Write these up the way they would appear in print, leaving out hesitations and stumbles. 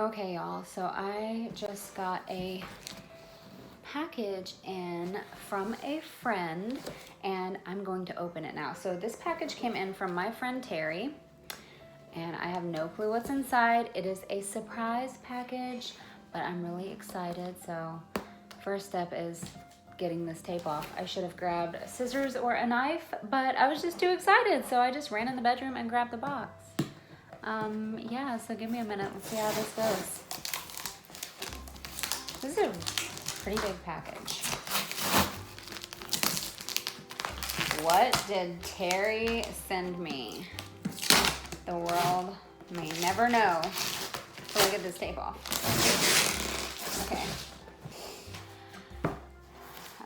Okay, y'all, so I just got a package in from a friend and I'm going to open it now. So this package came in from my friend Terry and I have no clue what's inside. It is a surprise package, but I'm really excited. So first step is getting this tape off. I should have grabbed scissors or a knife, but I was just too excited. So I just ran in the bedroom and grabbed the box. Yeah, so give me a minute. Let's see how this goes. This is a pretty big package. What did Terry send me? The world may never know. So we'll get this tape off. Okay.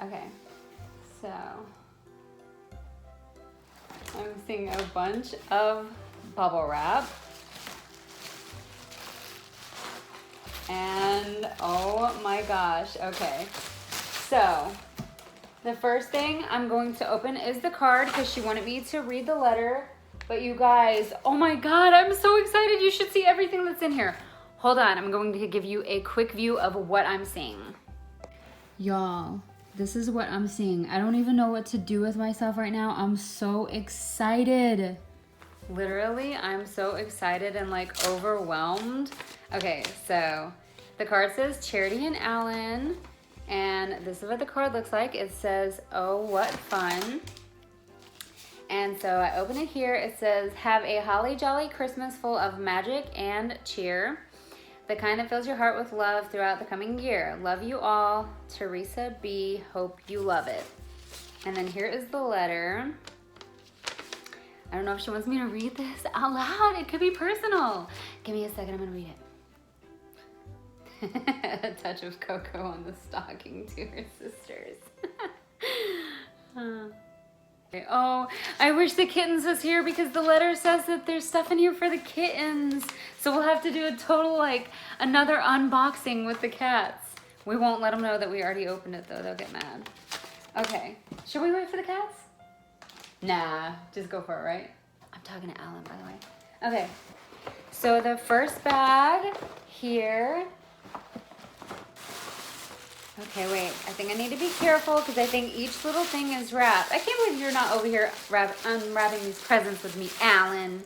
Okay. So I'm seeing a bunch of bubble wrap. And oh my gosh, okay. So the first thing I'm going to open is the card because she wanted me to read the letter. But you guys, oh my God, I'm so excited. You should see everything that's in here. Hold on, I'm going to give you a quick view of what I'm seeing. Y'all, this is what I'm seeing. I don't even know what to do with myself right now. I'm so excited. Literally, I'm so excited and like overwhelmed. Okay, so the card says Charity and Alan, and this is what the card looks like. It says, oh, what fun. And so I open it here. It says, have a holly jolly Christmas full of magic and cheer. The kind that fills your heart with love throughout the coming year. Love you all, Teresa B. Hope you love it. And then here is the letter. I don't know if she wants me to read this out loud. It could be personal. Give me a second, I'm gonna read it. A touch of COCO on the stocking to her sisters. Oh, I wish the kittens was here because the letter says that there's stuff in here for the kittens. So we'll have to do a total, like, another unboxing with the cats. We won't let them know that we already opened it though. They'll get mad. Okay, should we wait for the cats? Nah, just go for it, right? I'm talking to Alan, by the way. Okay, so the first bag here. Okay, wait, I think I need to be careful because I think each little thing is wrapped. I can't believe you're not over here unwrapping these presents with me, Alan.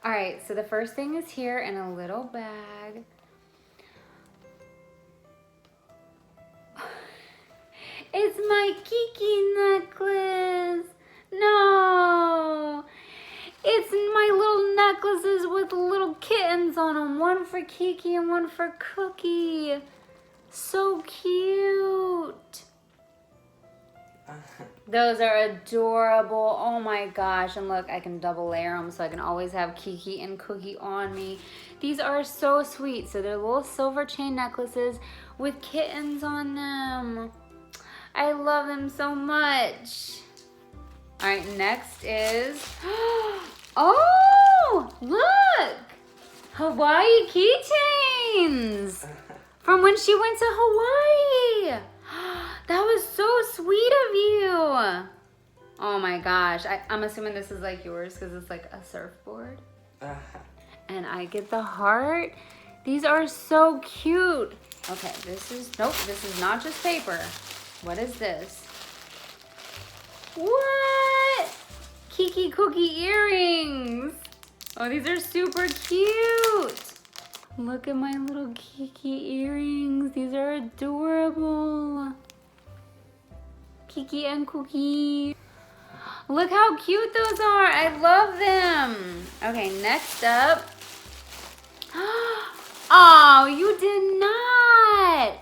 All right, so the first thing is here in a little bag. It's my KIKI necklace. No, it's my little necklaces with little kittens on them. One for KIKI and one for Cookie. So cute. Those are adorable. Oh my gosh. And look, I can double layer them so I can always have KIKI and Cookie on me. These are so sweet. So they're little silver chain necklaces with kittens on them. I love them so much. All right, next is, oh, look, Hawaii keychains from when she went to Hawaii. That was so sweet of you. Oh my gosh, I'm assuming this is like yours because it's like a surfboard. And I get the heart. These are so cute. Okay, nope, this is not just paper. What is this? What? Kiki cookie earrings. Oh, these are super cute. Look at my little Kiki earrings. These are adorable. Kiki and Cookie. Look how cute those are. I love them. Okay, next up. Oh, you did not.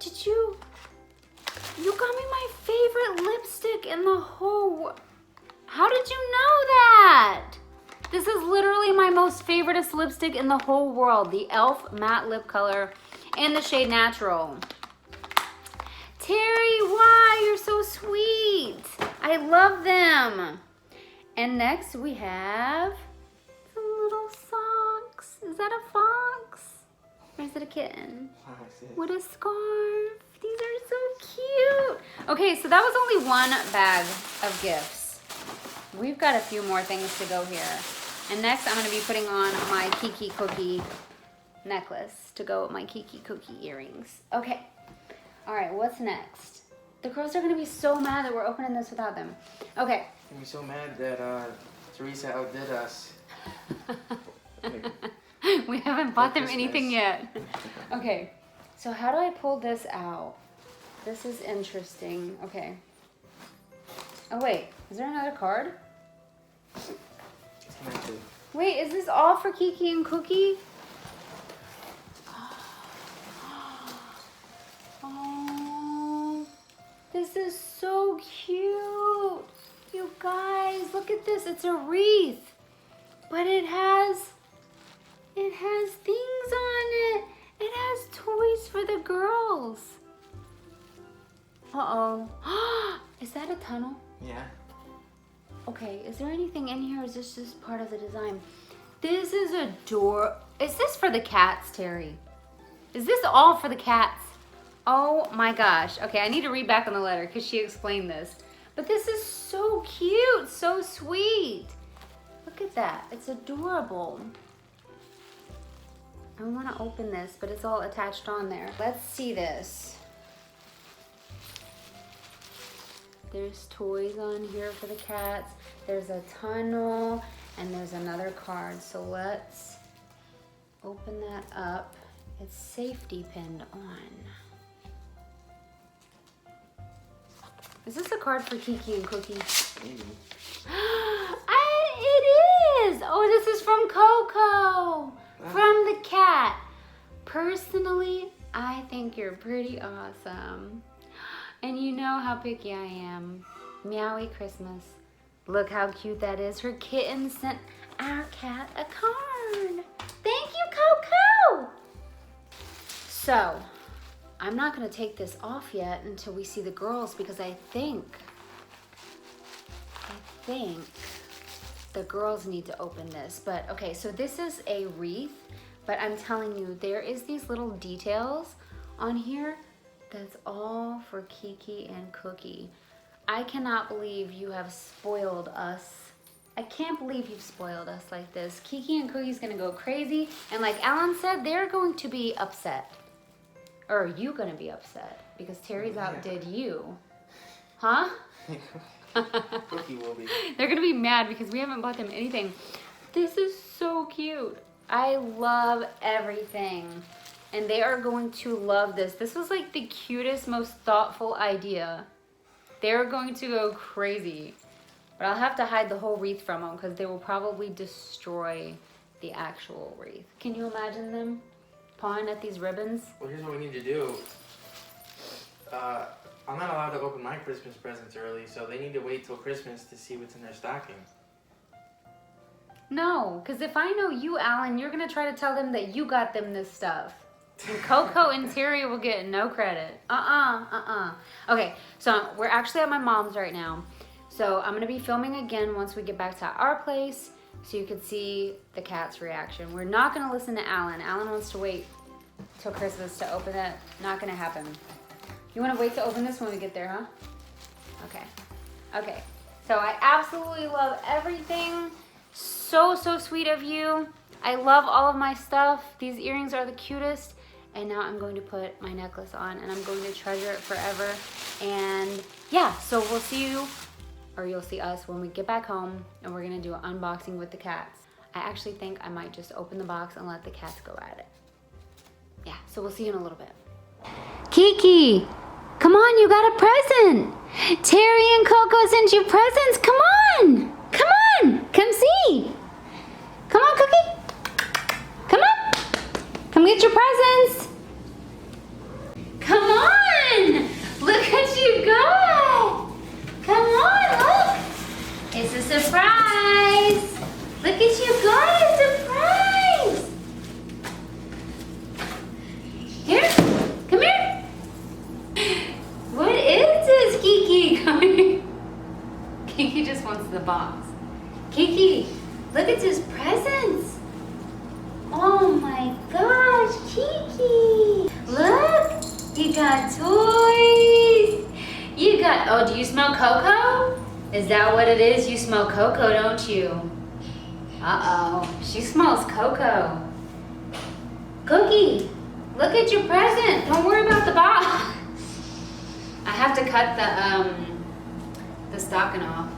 Did you? You got me my favorite lipstick in the whole... How did you know that? This is literally my most favoriteest lipstick in the whole world. The e.l.f. matte lip color in the shade Natural. Terry, why? You're so sweet. I love them. And next we have some little socks. Is that a fox? Or is it a kitten? With a scarf. These are so cute. Okay, so that was only one bag of gifts. We've got a few more things to go here. And next I'm gonna be putting on my KIKI cookie necklace to go with my Kiki Cookie earrings. Okay. All right, what's next? The girls are gonna be so mad that we're opening this without them. Okay. I'm gonna be so mad that Teresa outdid us. We haven't bought them Christmas. anything yet. Okay, so how do I pull this out? This is interesting. Okay. Oh wait, is there another card? It's connected. Wait, is this all for Kiki and Cookie? Oh, this is so cute. You guys, look at this. It's a wreath, but it has things on it. It has toys for the girls. Uh-oh. Is that a tunnel? Yeah. Okay, is there anything in here or is this just part of the design? This is a door. Is this for the cats, Terry? Is this all for the cats? Oh my gosh. Okay, I need to read back on the letter because she explained this. But this is so cute, so sweet. Look at that, it's adorable. I want to open this, but it's all attached on there. Let's see this. There's toys on here for the cats. There's a tunnel and there's another card. So let's open that up. It's safety pinned on. Is this a card for Kiki and Cookie? Maybe. It is! Oh, this is from Coco! From the cat. Personally, I think you're pretty awesome. And you know how picky I am. Meowie Christmas. Look how cute that is. Her kitten sent our cat a card. Thank you, Coco! So, I'm not gonna take this off yet until we see the girls because I think the girls need to open this. But okay, so this is a wreath, but I'm telling you, there is these little details on here that's all for Kiki and Cookie. I cannot believe you have spoiled us. I can't believe you've spoiled us like this. Kiki and Cookie's gonna go crazy, and like Alan said, they're going to be upset. Or are you gonna be upset? Because Terry's outdid you. Huh? Cookie will be. They're gonna be mad because we haven't bought them anything. This is so cute. I love everything. And they are going to love this. This was like the cutest, most thoughtful idea. They're going to go crazy. But I'll have to hide the whole wreath from them because they will probably destroy the actual wreath. Can you imagine them pawing at these ribbons? Well, here's what we need to do. I'm not allowed to open my Christmas presents early, so they need to wait till Christmas to see what's in their stocking. No, because if I know you, Alan, you're going to try to tell them that you got them this stuff. And Coco and Terry will get no credit. Okay, so we're actually at my mom's right now. So I'm going to be filming again once we get back to our place so you can see the cat's reaction. We're not going to listen to Alan. Alan wants to wait till Christmas to open it. Not going to happen. You want to wait to open this when we get there, huh? Okay. Okay. So I absolutely love everything. So, so sweet of you. I love all of my stuff. These earrings are the cutest. And now I'm going to put my necklace on and I'm going to treasure it forever. And yeah, so we'll see you, or you'll see us when we get back home and we're gonna do an unboxing with the cats. I actually think I might just open the box and let the cats go at it. Yeah, so we'll see you in a little bit. Kiki, come on, you got a present. Terry and Coco sent you presents, come on. Come on, come see. Come on, Cookie. Come on. Come get your presents. Come on. Look what you got. Come on, look. It's a surprise. Look at you got a surprise. Here, come here. What is this, Kiki? Come here. Kiki just wants the box. Kiki, look at his presents. Oh my gosh, Kiki. Look, you got toys. You got, oh, do you smell cocoa? Is that what it is? You smell cocoa, don't you? Uh-oh, she smells cocoa. Cookie, look at your present. Don't worry about the box. I have to cut the stocking off.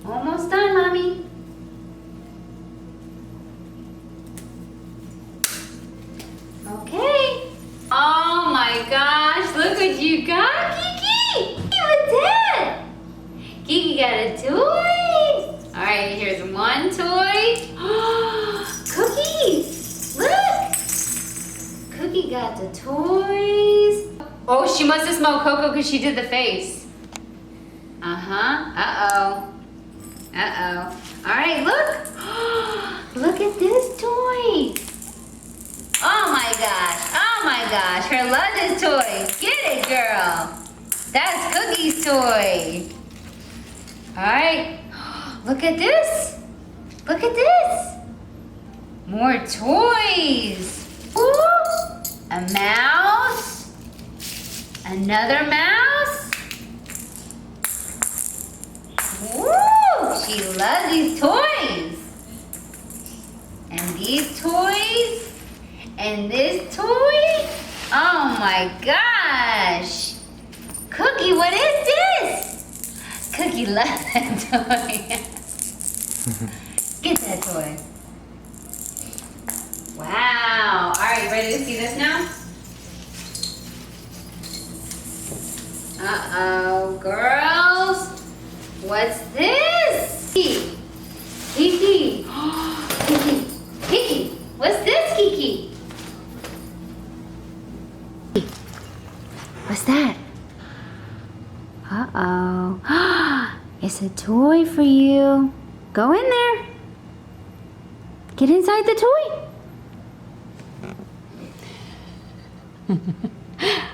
Almost done, Mommy. Okay. Oh my gosh, look what you got, Kiki! What's that? Kiki got a toy. All right, here's one toy. Cookies, look. Cookie got the toys. Oh, she must have smelled Coco because she did the face. Uh-huh, uh-oh. Uh-oh. All right, look. Look at this toy. Oh my gosh, her love this toy. Get it, girl. That's Cookie's toy. All right, look at this. Look at this. More toys. Ooh, a mouse. Another mouse. Woo, she loves these toys. And these toys. And this toy? Oh my gosh. Cookie, what is this? Cookie loves that toy. Get that toy. Wow. All right, you ready to see this now? Uh-oh, girls. What's this? Kiki. Kiki. Kiki. Kiki. What's this, Kiki? What's that? Uh-oh. It's a toy for you. Go in there. Get inside the toy.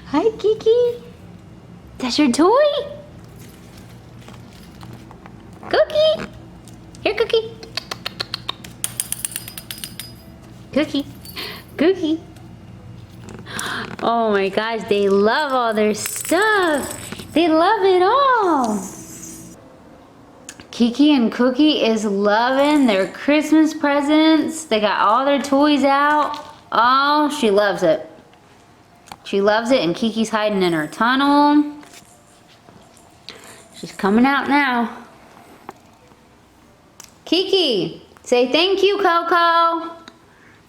Hi, Kiki. That's your toy? Cookie. Here, Cookie. Cookie. Cookie. Oh my gosh, they love all their stuff. They love it all. Kiki and Cookie is loving their Christmas presents. They got all their toys out. Oh, she loves it. She loves it, and Kiki's hiding in her tunnel. She's coming out now. Kiki, say thank you, Coco.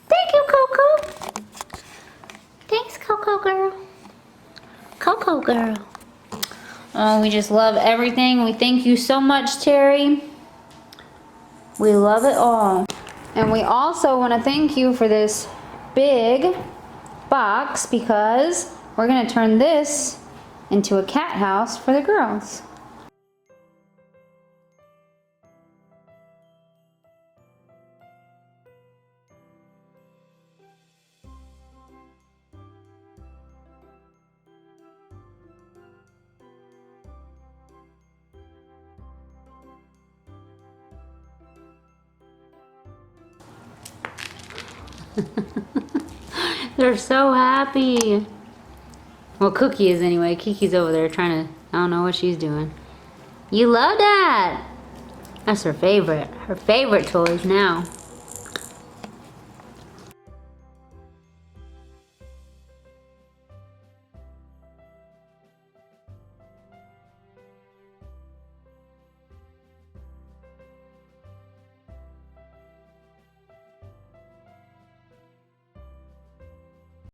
Thank you, Coco. Thanks, Coco girl. Coco girl. Oh, we just love everything. We thank you so much, Terry. We love it all. And we also want to thank you for this big box because we're going to turn this into a cat house for the girls. They're so happy. Well, Cookie is anyway. Kiki's over there trying to, I don't know what she's doing. You love that. That's her favorite. Her favorite toys now.